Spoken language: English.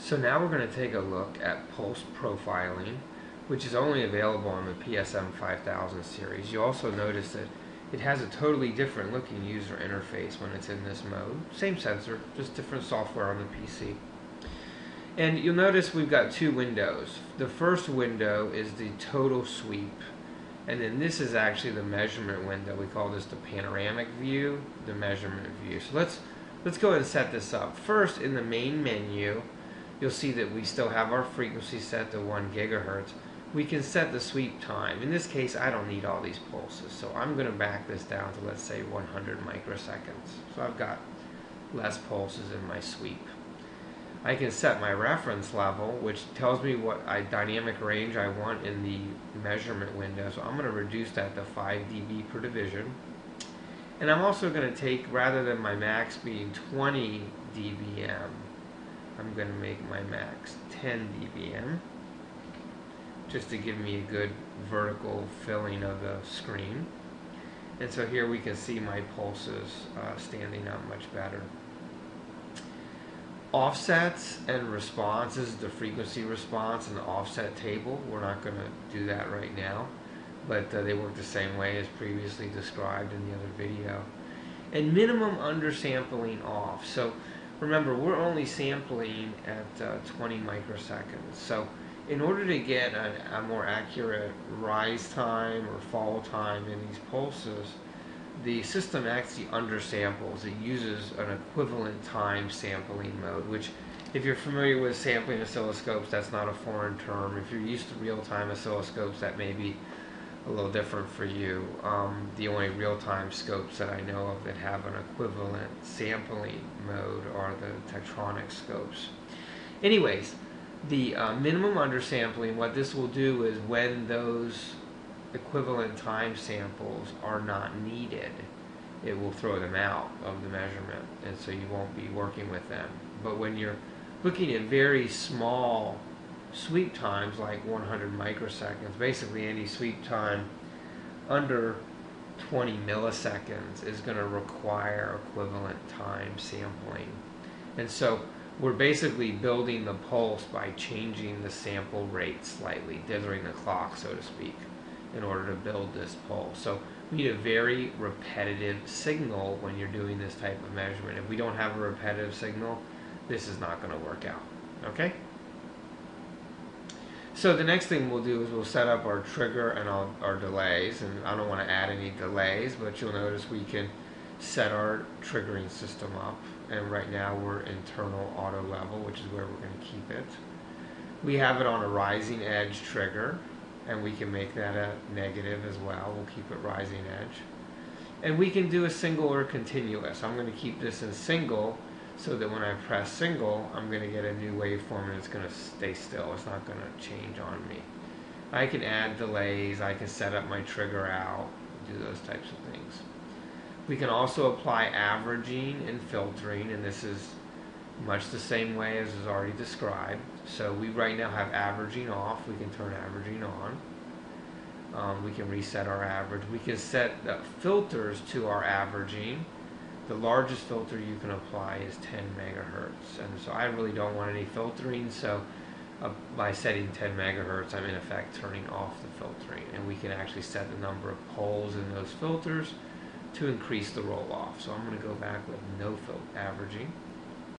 So now we're going to take a look at pulse profiling, which is only available on the PSM 5000 series. You also notice that it has a totally different looking user interface when it's in this mode. Same sensor, just different software on the PC. And you'll notice we've got two windows. The first window is the total sweep, and then this is actually the measurement window. We call this the panoramic view, the measurement view. So let's go ahead and set this up. First, in the main menu, you'll see that we still have our frequency set to 1 gigahertz. We can set the sweep time. In this case, I don't need all these pulses, so I'm going to back this down to, let's say, 100 microseconds. So I've got less pulses in my sweep. I can set my reference level, which tells me what dynamic range I want in the measurement window. So I'm going to reduce that to 5 dB per division. And I'm also going to take, rather than my max being 20 dBm, I'm going to make my max 10 dBm, just to give me a good vertical filling of the screen. And so here we can see my pulses standing out much better. Offsets and responses, the frequency response and the offset table. We're not going to do that right now, but they work the same way as previously described in the other video. And minimum undersampling off. So remember, we're only sampling at 20 microseconds. So in order to get a more accurate rise time or fall time in these pulses, the system actually undersamples. It uses an equivalent time sampling mode, which, if you're familiar with sampling oscilloscopes, that's not a foreign term. If you're used to real-time oscilloscopes, that may be a little different for you. The only real-time scopes that I know of that have an equivalent sampling mode are the Tektronix scopes. Anyways, the minimum undersampling, what this will do is when those equivalent time samples are not needed, it will throw them out of the measurement, and so you won't be working with them. But when you're looking at very small sweep times like 100 microseconds, basically any sweep time under 20 milliseconds is going to require equivalent time sampling. And so we're basically building the pulse by changing the sample rate slightly, dithering the clock, so to speak, in order to build this pulse. So we need a very repetitive signal when you're doing this type of measurement. If we don't have a repetitive signal, this is not going to work out. Okay? So the next thing we'll do is we'll set up our trigger and our delays. And I don't want to add any delays, but you'll notice we can set our triggering system up. And right now we're internal auto level, which is where we're going to keep it. We have it on a rising edge trigger, and we can make that a negative as well. We'll keep it rising edge. And we can do a single or continuous. I'm going to keep this in single so that when I press single, I'm going to get a new waveform and it's going to stay still. It's not going to change on me. I can add delays. I can set up my trigger out, do those types of things. We can also apply averaging and filtering, and this is much the same way as is already described. So we right now have averaging off. We can turn averaging on. We can reset our average. We can set the filters to our averaging. The largest filter you can apply is 10 megahertz. And so I really don't want any filtering, so by setting 10 megahertz, I'm in effect turning off the filtering. And we can actually set the number of poles in those filters to increase the roll-off. So I'm going to go back with no averaging.